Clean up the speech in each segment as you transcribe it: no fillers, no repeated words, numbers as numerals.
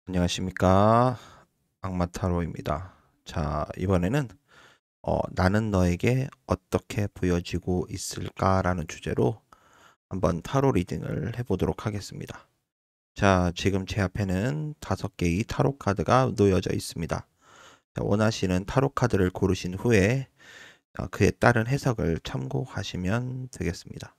안녕하십니까. 악마타로입니다. 자, 이번에는 나는 너에게 어떻게 보여지고 있을까라는 주제로 한번 타로 리딩을 해보도록 하겠습니다. 자, 지금 제 앞에는 5개의 타로 카드가 놓여져 있습니다. 자, 원하시는 타로 카드를 고르신 후에 그에 따른 해석을 참고하시면 되겠습니다.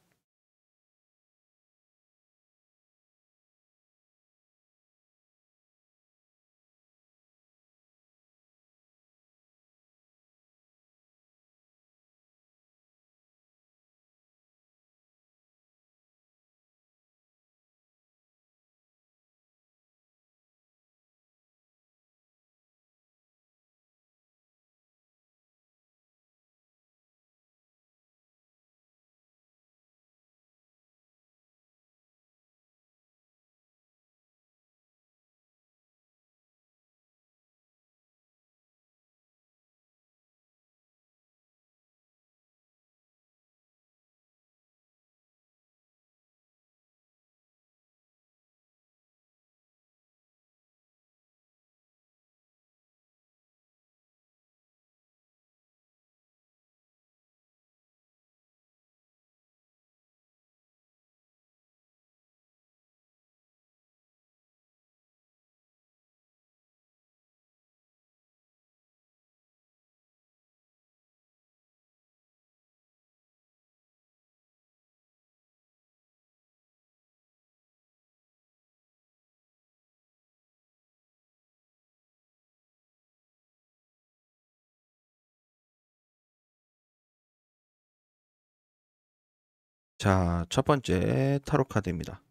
자, 첫 번째 타로 카드입니다.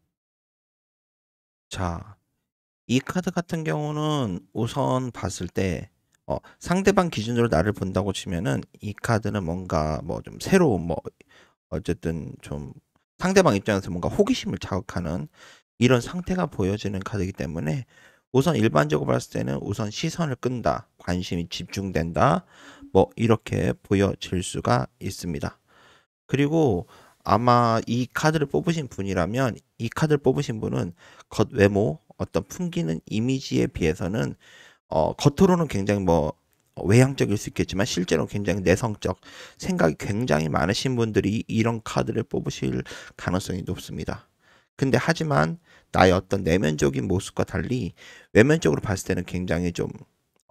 자, 이 카드 같은 경우는 우선 봤을 때 상대방 기준으로 나를 본다고 치면은 이 카드는 뭔가 뭐 좀 새로운 뭐 어쨌든 좀 상대방 입장에서 뭔가 호기심을 자극하는 이런 상태가 보여지는 카드이기 때문에 우선 일반적으로 봤을 때는 우선 시선을 끈다, 관심이 집중된다, 뭐 이렇게 보여질 수가 있습니다. 그리고 아마 이 카드를 뽑으신 분이라면 이 카드를 뽑으신 분은 겉외모 어떤 풍기는 이미지에 비해서는 겉으로는 굉장히 뭐 외향적일 수 있겠지만 실제로 굉장히 내성적 생각이 굉장히 많으신 분들이 이런 카드를 뽑으실 가능성이 높습니다. 근데 하지만 나의 어떤 내면적인 모습과 달리 외면적으로 봤을 때는 굉장히 좀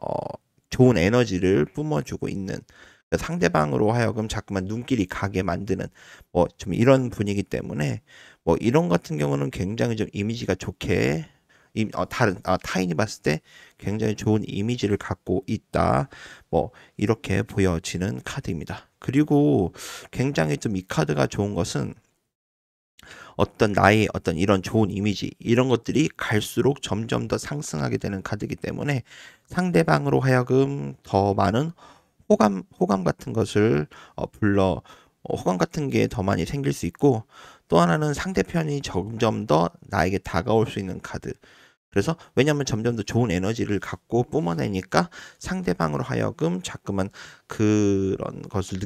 어, 좋은 에너지를 뿜어주고 있는 상대방으로 하여금 자꾸만 눈길이 가게 만드는 뭐 좀 이런 분위기 때문에 뭐 이런 같은 경우는 굉장히 좀 이미지가 좋게 다른 타인이 봤을 때 굉장히 좋은 이미지를 갖고 있다. 뭐 이렇게 보여지는 카드입니다. 그리고 굉장히 좀 이 카드가 좋은 것은 어떤 나의 어떤 이런 좋은 이미지 이런 것들이 갈수록 점점 더 상승하게 되는 카드이기 때문에 상대방으로 하여금 더 많은 호감 같은 것을 불러 호감 같은 게 더 많이 생길 수 있고 또 하나는 상대편이 점점 더 나에게 다가올 수 있는 카드. 그래서 왜냐하면 점점 더 좋은 에너지를 갖고 뿜어내니까 상대방으로 하여금 자꾸만 그런 것을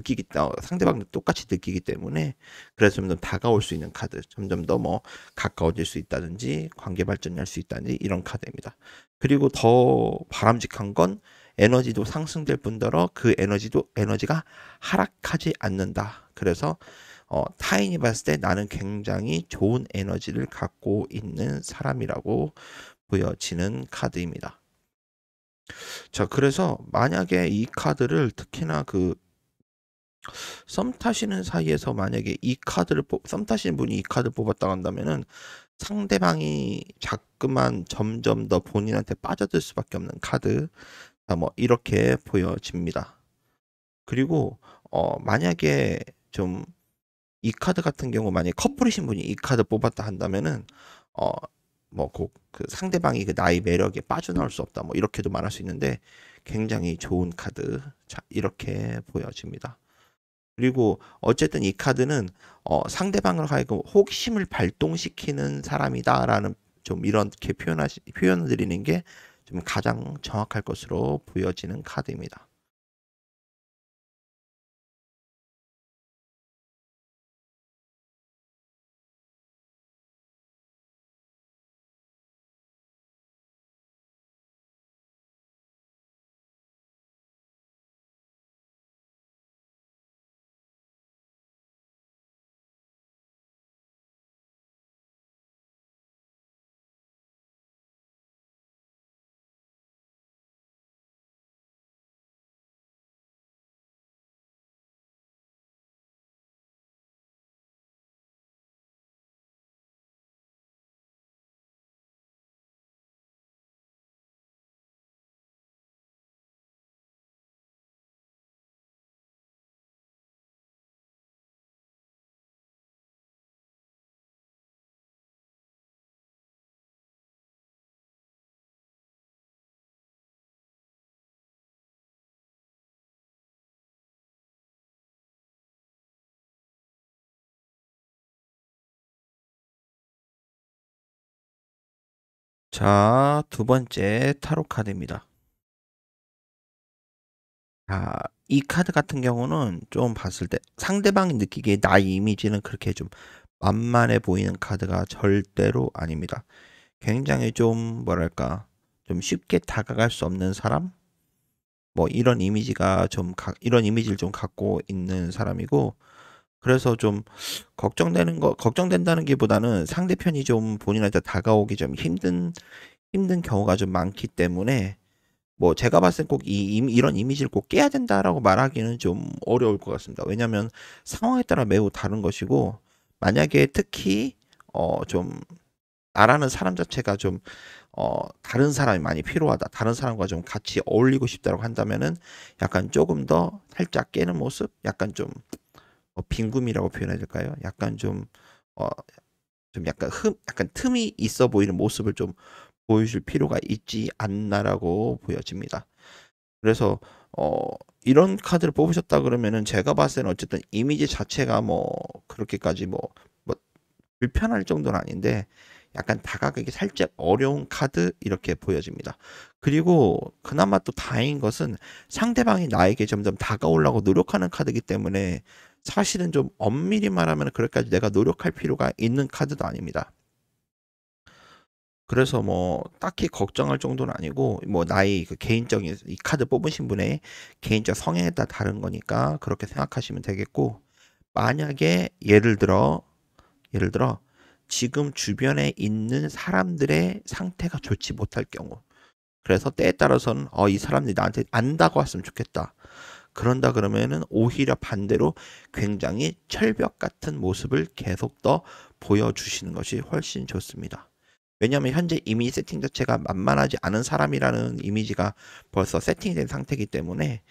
상대방도 똑같이 느끼기 때문에 그래서 좀 더 다가올 수 있는 카드, 점점 더 뭐 가까워질 수 있다든지 관계 발전할 수 있다든지 이런 카드입니다. 그리고 더 바람직한 건 에너지도 상승될 뿐더러 그 에너지가 하락하지 않는다. 그래서 타인이 봤을 때 나는 굉장히 좋은 에너지를 갖고 있는 사람이라고 보여지는 카드입니다. 자, 그래서 만약에 이 카드를 특히나 썸 타시는 사이에서 만약에 썸 타시는 분이 이 카드 뽑았다 한다면은 상대방이 자꾸만 점점 더 본인한테 빠져들 수밖에 없는 카드. 뭐 이렇게 보여집니다. 그리고 만약에 좀 이 카드 같은 경우 만약에 커플이신 분이 이 카드 뽑았다 한다면은 어 뭐 그 상대방이 그 나의 매력에 빠져나올 수 없다 뭐 이렇게도 말할 수 있는데 굉장히 좋은 카드. 자, 이렇게 보여집니다. 그리고 어쨌든 이 카드는 상대방을 하여금 호기심을 발동시키는 사람이다라는 좀 이렇게 표현을 드리는 게 좀 가장 정확할 것으로 보여지는 카드입니다. 자, 두 번째 타로 카드입니다. 자, 이 카드 같은 경우는 좀 봤을 때 상대방이 느끼기에 나의 이미지는 그렇게 좀 만만해 보이는 카드가 절대로 아닙니다. 굉장히 좀 뭐랄까 좀 쉽게 다가갈 수 없는 사람? 뭐 이런 이미지가 좀 이런 이미지를 좀 갖고 있는 사람이고, 그래서 좀 걱정된다는 게보다는 상대편이 좀 본인한테 다가오기 좀 힘든 경우가 좀 많기 때문에, 뭐 제가 봤을 땐 꼭 이런 이미지를 꼭 깨야 된다라고 말하기는 좀 어려울 것 같습니다. 왜냐하면 상황에 따라 매우 다른 것이고, 만약에 특히 좀 나라는 사람 자체가 좀 다른 사람이 많이 필요하다, 다른 사람과 좀 같이 어울리고 싶다라고 한다면은 약간 조금 더 살짝 깨는 모습, 약간 좀 빈굼이라고 표현해야 될까요? 약간 어, 좀 약간 틈이 있어 보이는 모습을 좀 보여줄 필요가 있지 않나라고 보여집니다. 그래서 어 이런 카드를 뽑으셨다 그러면은 제가 봤을 때는 어쨌든 이미지 자체가 뭐 그렇게까지 뭐 불편할 정도는 아닌데, 약간 다가가기 살짝 어려운 카드 이렇게 보여집니다. 그리고 그나마 또 다행인 것은 상대방이 나에게 점점 다가오려고 노력하는 카드이기 때문에, 사실은 좀 엄밀히 말하면 그렇게까지 내가 노력할 필요가 있는 카드도 아닙니다. 그래서 뭐 딱히 걱정할 정도는 아니고, 뭐 나의 그 개인적인 이 카드 뽑으신 분의 개인적 성향에 따라 다른 거니까 그렇게 생각하시면 되겠고, 만약에 예를 들어 지금 주변에 있는 사람들의 상태가 좋지 못할 경우, 그래서 때에 따라서는 이 사람들이 나한테 안 다가왔으면 좋겠다, 그런다 그러면은 오히려 반대로 굉장히 철벽 같은 모습을 계속 더 보여주시는 것이 훨씬 좋습니다. 왜냐하면 현재 이미 세팅 자체가 만만하지 않은 사람이라는 이미지가 벌써 세팅이 된 상태이기 때문에,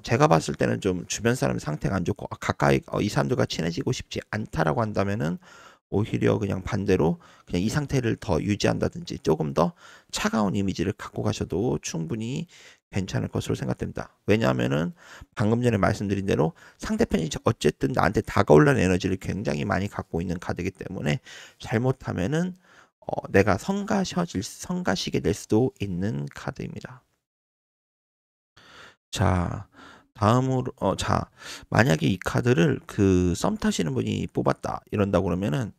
제가 봤을 때는 좀 주변 사람 상태가 안 좋고 가까이 이 사람들과 친해지고 싶지 않다라고 한다면은, 오히려 그냥 반대로 그냥 이 상태를 더 유지한다든지 조금 더 차가운 이미지를 갖고 가셔도 충분히 괜찮을 것으로 생각됩니다. 왜냐하면은 방금 전에 말씀드린 대로 상대편이 어쨌든 나한테 다가오려는 에너지를 굉장히 많이 갖고 있는 카드이기 때문에, 잘못하면은 내가 성가시게 될 수도 있는 카드입니다. 자, 다음으로 만약에 이 카드를 그 썸 타시는 분이 뽑았다 이런다고 그러면은,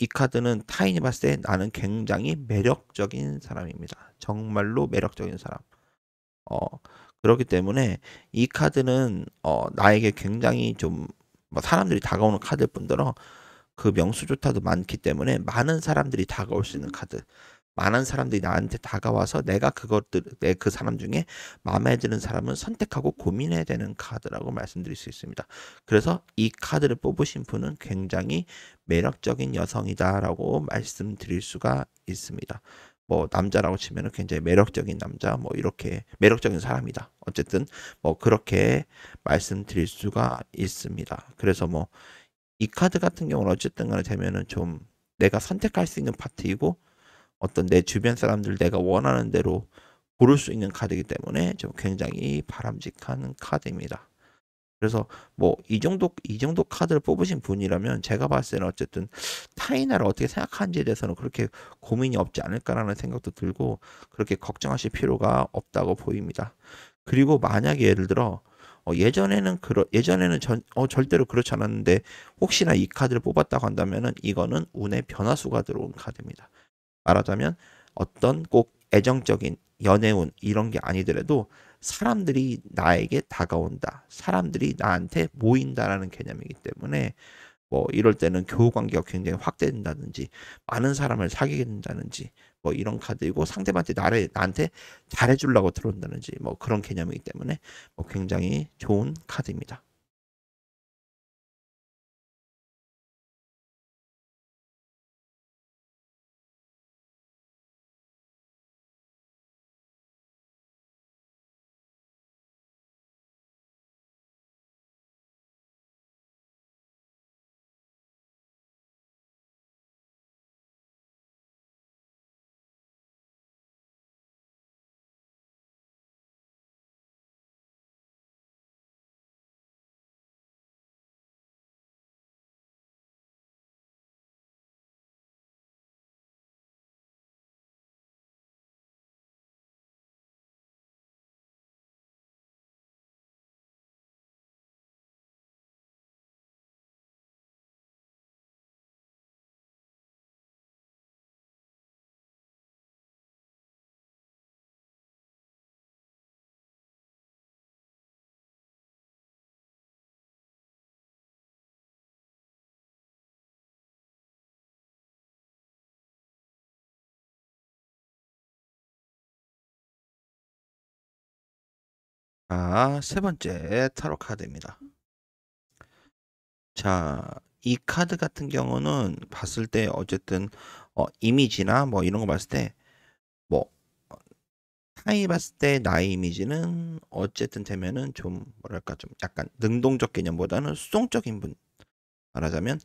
이 카드는 타인이 봤을 때 나는 굉장히 매력적인 사람입니다. 정말로 매력적인 사람. 어, 그렇기 때문에 이 카드는 나에게 굉장히 좀뭐 사람들이 다가오는 카드일 뿐더러 그 명수조차도 많기 때문에 많은 사람들이 다가올 수 있는 카드. 많은 사람들이 나한테 다가와서 내 그 사람 중에 마음에 드는 사람은 선택하고 고민해야 되는 카드라고 말씀드릴 수 있습니다. 그래서 이 카드를 뽑으신 분은 굉장히 매력적인 여성이다라고 말씀드릴 수가 있습니다. 뭐 남자라고 치면은 굉장히 매력적인 남자, 뭐 이렇게 매력적인 사람이다. 어쨌든 뭐 그렇게 말씀드릴 수가 있습니다. 그래서 뭐 이 카드 같은 경우는 어쨌든 간에 되면은 좀 내가 선택할 수 있는 파트이고, 어떤 내 주변 사람들 내가 원하는 대로 고를 수 있는 카드이기 때문에 좀 굉장히 바람직한 카드입니다. 그래서 뭐 이 정도 카드를 뽑으신 분이라면 제가 봤을 때는 어쨌든 타인을 어떻게 생각하는지에 대해서는 그렇게 고민이 없지 않을까라는 생각도 들고, 그렇게 걱정하실 필요가 없다고 보입니다. 그리고 만약에 예를 들어 예전에는 절대로 그렇지 않았는데, 혹시나 이 카드를 뽑았다고 한다면은 이거는 운의 변화수가 들어온 카드입니다. 말하자면 어떤 꼭 애정적인 연애운 이런 게 아니더라도 사람들이 나에게 다가온다, 사람들이 나한테 모인다라는 개념이기 때문에, 뭐 이럴 때는 교우 관계가 굉장히 확대된다든지 많은 사람을 사귀게 된다든지 뭐 이런 카드이고, 상대방한테 나한테 잘해주려고 들어온다든지 뭐 그런 개념이기 때문에 뭐 굉장히 좋은 카드입니다. 자, 세 번째 타로 카드입니다. 자, 이 카드 같은 경우는 봤을 때 어쨌든 이미지나 뭐 이런 거 봤을 때 뭐 타이 봤을 때 나의 이미지는 어쨌든 되면은 좀 뭐랄까 좀 약간 능동적 개념보다는 수동적인 분. 말하자면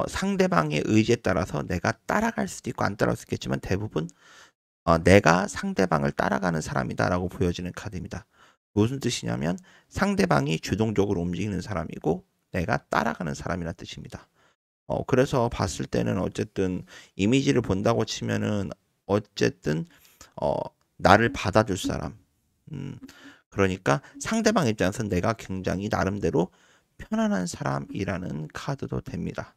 상대방의 의지에 따라서 내가 따라갈 수도 있고 안 따라갈 수도 있겠지만 대부분 내가 상대방을 따라가는 사람이다라고 보여지는 카드입니다. 무슨 뜻이냐면 상대방이 주동적으로 움직이는 사람이고 내가 따라가는 사람이라는 뜻입니다. 그래서 봤을 때는 어쨌든 이미지를 본다고 치면은 어쨌든 어, 나를 받아줄 사람. 음, 그러니까 상대방 입장에서 내가 굉장히 나름대로 편안한 사람이라는 카드도 됩니다.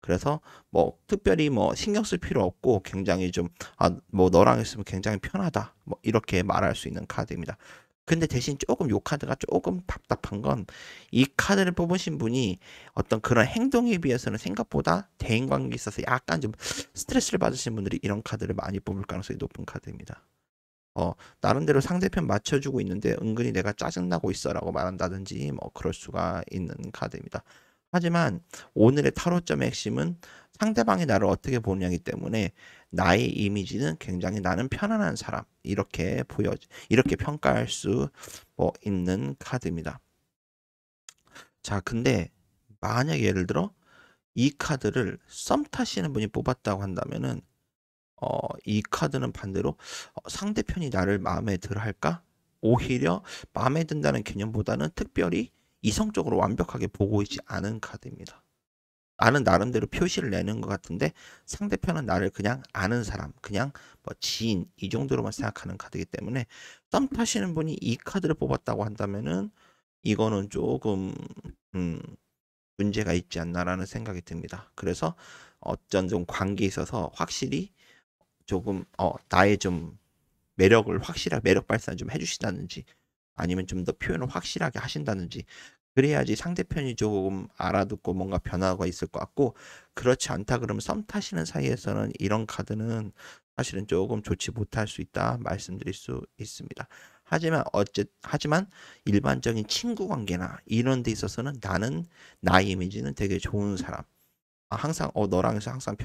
그래서 뭐 특별히 뭐 신경 쓸 필요 없고 굉장히 좀 뭐 너랑 있으면 굉장히 편하다. 뭐 이렇게 말할 수 있는 카드입니다. 근데 대신 조금 요 카드가 조금 답답한 건 이 카드를 뽑으신 분이 어떤 그런 행동에 비해서는 생각보다 대인 관계에 있어서 약간 좀 스트레스를 받으신 분들이 이런 카드를 많이 뽑을 가능성이 높은 카드입니다. 나름대로 상대편 맞춰주고 있는데 은근히 내가 짜증나고 있어라고 말한다든지 뭐 그럴 수가 있는 카드입니다. 하지만 오늘의 타로점의 핵심은 상대방이 나를 어떻게 보느냐기 때문에 나의 이미지는 굉장히 나는 편안한 사람 이렇게 평가할 수 있는 카드입니다. 자, 근데 만약 예를 들어 이 카드를 썸 타시는 분이 뽑았다고 한다면은 이 카드는 반대로 상대편이 나를 마음에 들어 할까? 오히려 마음에 든다는 개념보다는 특별히 이성적으로 완벽하게 보고 있지 않은 카드입니다. 나는 나름대로 표시를 내는 것 같은데 상대편은 나를 그냥 아는 사람, 그냥 뭐 지인 이 정도로만 생각하는 카드이기 때문에 썸 타시는 분이 이 카드를 뽑았다고 한다면은 이거는 조금 음, 문제가 있지 않나라는 생각이 듭니다. 그래서 어쩐 좀 관계에 있어서 확실히 조금 나의 좀 매력을 확실하게 매력 발산 좀 해주신다든지 아니면 좀 더 표현을 확실하게 하신다든지 그래야지 상대편이 조금 알아듣고 뭔가 변화가 있을 것 같고 그렇지 않다 그러면 썸 타시는 사이에서는 이런 카드는 사실은 조금 좋지 못할 수 있다 말씀드릴 수 있습니다. 하지만 일반적인 친구 관계나 이런 데 있어서는 나는 나의 이미지는 되게 좋은 사람 항상 너랑 해서 항상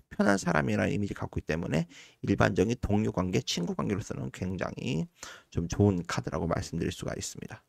편한 사람이라는 이미지 갖고 있기 때문에 일반적인 동료 관계, 친구 관계로서는 굉장히 좀 좋은 카드라고 말씀드릴 수가 있습니다.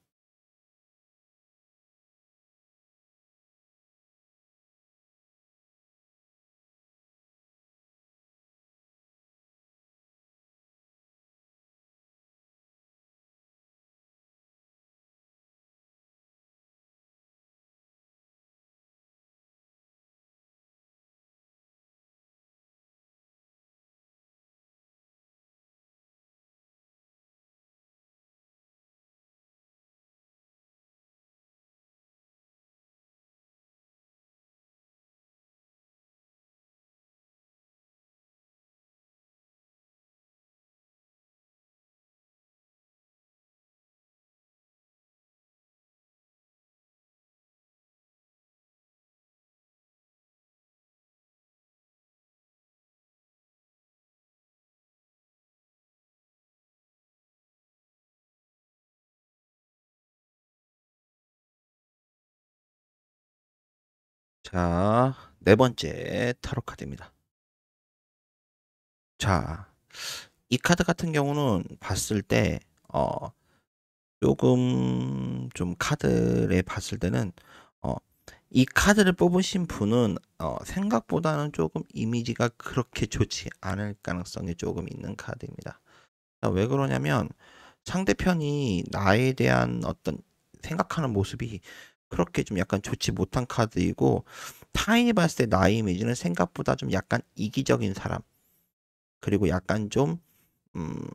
자, 네 번째 타로 카드입니다. 자, 이 카드 같은 경우는 봤을 때 조금 좀 카드를 봤을 때는 어, 이 카드를 뽑으신 분은 생각보다는 조금 이미지가 그렇게 좋지 않을 가능성이 조금 있는 카드입니다. 왜 그러냐면 상대편이 나에 대한 어떤 생각하는 모습이 그렇게 좀 약간 좋지 못한 카드이고 타인이 봤을 때 나의 이미지는 생각보다 좀 약간 이기적인 사람 그리고 약간 좀 음,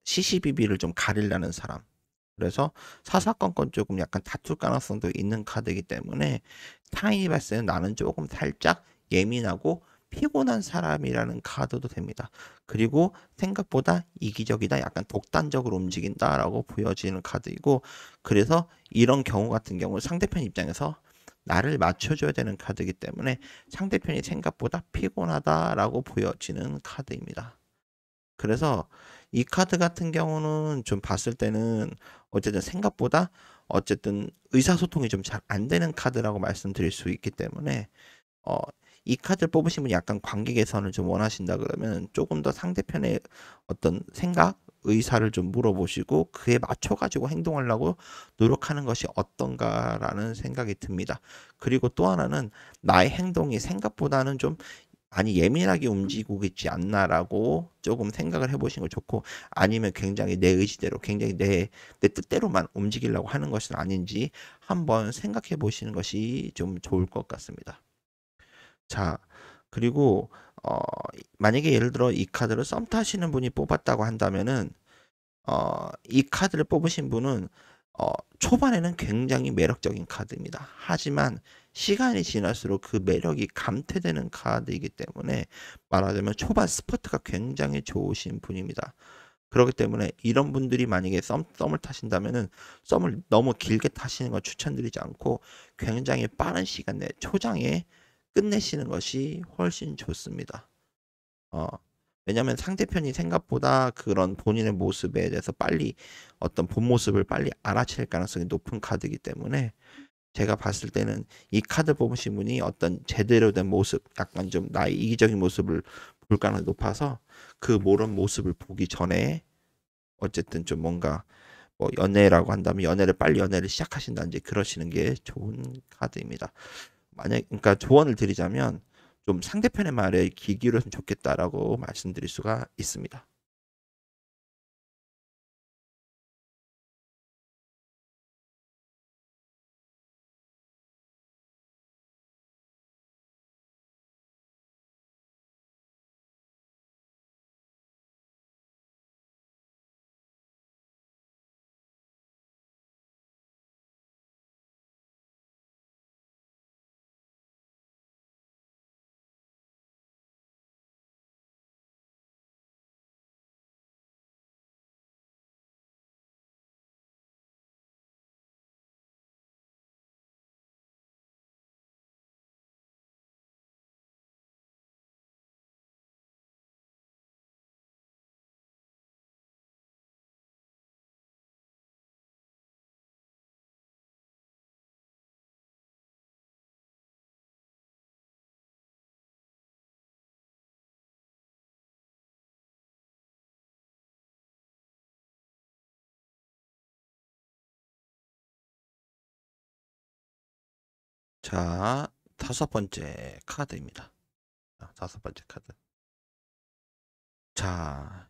시시비비를 좀 가리려는 사람 그래서 사사건건 조금 약간 다툴 가능성도 있는 카드이기 때문에 타인이 봤을 때는 나는 조금 살짝 예민하고 피곤한 사람이라는 카드도 됩니다. 그리고 생각보다 이기적이다, 약간 독단적으로 움직인다라고 보여지는 카드이고, 그래서 이런 경우 같은 경우 상대편 입장에서 나를 맞춰줘야 되는 카드이기 때문에 상대편이 생각보다 피곤하다라고 보여지는 카드입니다. 그래서 이 카드 같은 경우는 좀 봤을 때는 어쨌든 생각보다 어쨌든 의사소통이 좀 잘 안 되는 카드라고 말씀드릴 수 있기 때문에 어, 이 카드를 뽑으신 분이 약간 관계 개선을 좀 원하신다 그러면 조금 더 상대편의 어떤 생각, 의사를 좀 물어보시고 그에 맞춰가지고 행동하려고 노력하는 것이 어떤가라는 생각이 듭니다. 그리고 또 하나는 나의 행동이 생각보다는 좀 많이 예민하게 움직이고 있지 않나라고 조금 생각을 해보시는 거 좋고 아니면 굉장히 내 의지대로 굉장히 내 뜻대로만 움직이려고 하는 것은 아닌지 한번 생각해 보시는 것이 좀 좋을 것 같습니다. 자, 그리고 어, 만약에 예를 들어 이 카드를 썸 타시는 분이 뽑았다고 한다면은 이 카드를 뽑으신 분은 어, 초반에는 굉장히 매력적인 카드입니다. 하지만 시간이 지날수록 그 매력이 감퇴되는 카드이기 때문에 말하자면 초반 스퍼트가 굉장히 좋으신 분입니다. 그렇기 때문에 이런 분들이 만약에 썸을 타신다면은 썸을 너무 길게 타시는 건 추천드리지 않고 굉장히 빠른 시간 내에 초장에 끝내시는 것이 훨씬 좋습니다. 어, 왜냐하면 상대편이 생각보다 그런 본인의 모습에 대해서 빨리 어떤 본 모습을 빨리 알아챌 가능성이 높은 카드이기 때문에 제가 봤을 때는 이 카드 뽑으신 분이 어떤 제대로 된 모습, 약간 좀 나의 이기적인 모습을 볼 가능성이 높아서 그 모른 모습을 보기 전에 어쨌든 좀 뭔가 뭐 연애라고 한다면 빨리 연애를 시작하신다든지 그러시는 게 좋은 카드입니다. 그러니까 조언을 드리자면 좀 상대편의 말에 귀 기울였으면 좋겠다라고 말씀드릴 수가 있습니다. 자, 다섯 번째 카드입니다. 다섯 번째 카드. 자,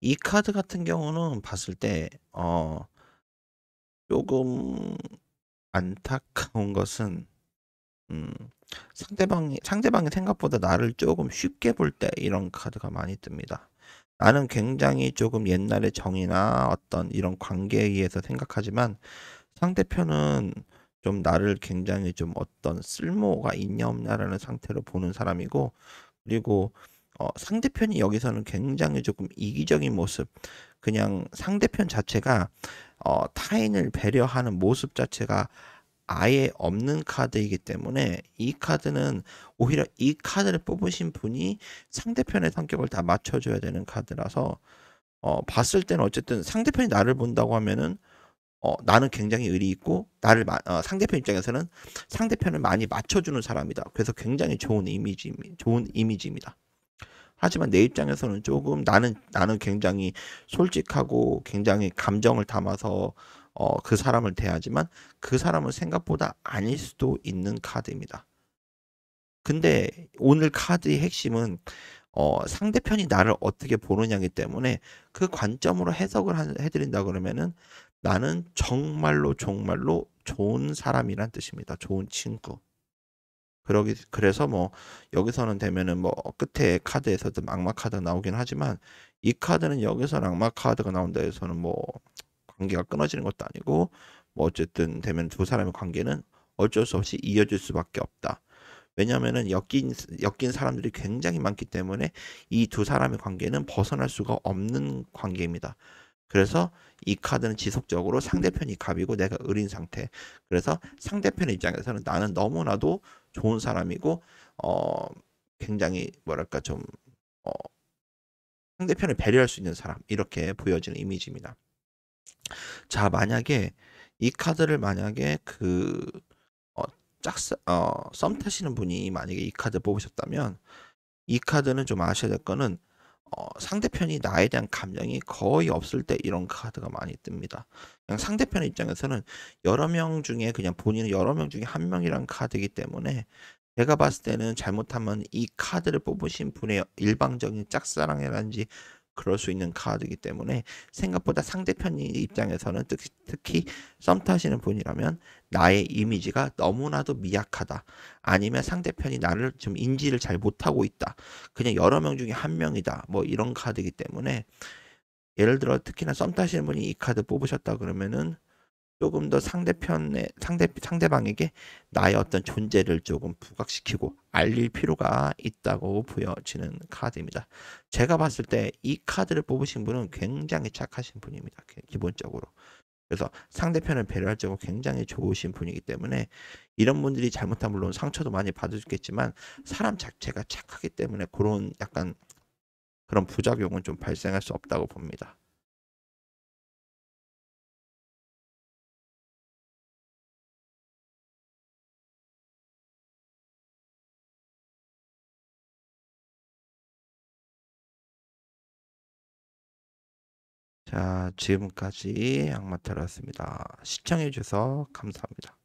이 카드 같은 경우는 봤을 때, 조금 안타까운 것은, 음, 상대방이 생각보다 나를 조금 쉽게 볼 때 이런 카드가 많이 뜹니다. 나는 굉장히 조금 옛날의 정이나 어떤 이런 관계에 의해서 생각하지만 상대편은 좀 나를 굉장히 좀 어떤 쓸모가 있냐 없냐라는 상태로 보는 사람이고 그리고 상대편이 여기서는 굉장히 조금 이기적인 모습 그냥 상대편 자체가 타인을 배려하는 모습 자체가 아예 없는 카드이기 때문에 이 카드는 오히려 이 카드를 뽑으신 분이 상대편의 성격을 다 맞춰줘야 되는 카드라서 봤을 때는 어쨌든 상대편이 나를 본다고 하면은 나는 굉장히 의리 있고 상대편 입장에서는 상대편을 많이 맞춰주는 사람이다. 그래서 굉장히 좋은 이미지입니다. 하지만 내 입장에서는 조금 나는 굉장히 솔직하고 굉장히 감정을 담아서 그 사람을 대하지만 그 사람은 생각보다 아닐 수도 있는 카드입니다. 근데 오늘 카드의 핵심은 상대편이 나를 어떻게 보느냐기 때문에 그 관점으로 해드린다 그러면은 나는 정말로 정말로 좋은 사람이란 뜻입니다. 좋은 친구. 그래서 뭐 여기서는 되면은 뭐 끝에 카드에서도 악마 카드가 나오긴 하지만 이 카드는 여기서는 악마 카드가 나온다 해서는 뭐 관계가 끊어지는 것도 아니고 뭐 어쨌든 되면 두 사람의 관계는 어쩔 수 없이 이어질 수밖에 없다. 왜냐하면은 엮인 사람들이 굉장히 많기 때문에 이 두 사람의 관계는 벗어날 수가 없는 관계입니다. 그래서 이 카드는 지속적으로 상대편이 갑이고 내가 을인 상태. 그래서 상대편의 입장에서는 나는 너무나도 좋은 사람이고 굉장히 뭐랄까 좀 어, 상대편을 배려할 수 있는 사람 이렇게 보여지는 이미지입니다. 자, 만약에 이 카드를 만약에 어 썸 타시는 분이 만약에 이 카드 뽑으셨다면 이 카드는 좀 아셔야 될 거는 상대편이 나에 대한 감정이 거의 없을 때 이런 카드가 많이 뜹니다. 그냥 상대편의 입장에서는 여러 명 중에 그냥 본인은 여러 명 중에 한 명이란 카드이기 때문에 제가 봤을 때는 잘못하면 이 카드를 뽑으신 분의 일방적인 짝사랑이라든지 그럴 수 있는 카드이기 때문에 생각보다 상대편 입장에서는 특히 썸 타시는 분이라면 나의 이미지가 너무나도 미약하다. 아니면 상대편이 나를 좀 인지를 잘 못하고 있다. 그냥 여러 명 중에 한 명이다. 뭐 이런 카드이기 때문에 예를 들어 특히나 썸 타시는 분이 이 카드 뽑으셨다 그러면은 조금 더 상대방에게 나의 어떤 존재를 조금 부각시키고 알릴 필요가 있다고 보여지는 카드입니다. 제가 봤을 때 이 카드를 뽑으신 분은 굉장히 착하신 분입니다. 기본적으로. 그래서 상대편을 배려할 적으로 굉장히 좋으신 분이기 때문에 이런 분들이 잘못하면 물론 상처도 많이 받으셨겠지만 사람 자체가 착하기 때문에 그런 약간 그런 부작용은 좀 발생할 수 없다고 봅니다. 자, 지금까지 악마타로였습니다. 시청해 주셔서 감사합니다.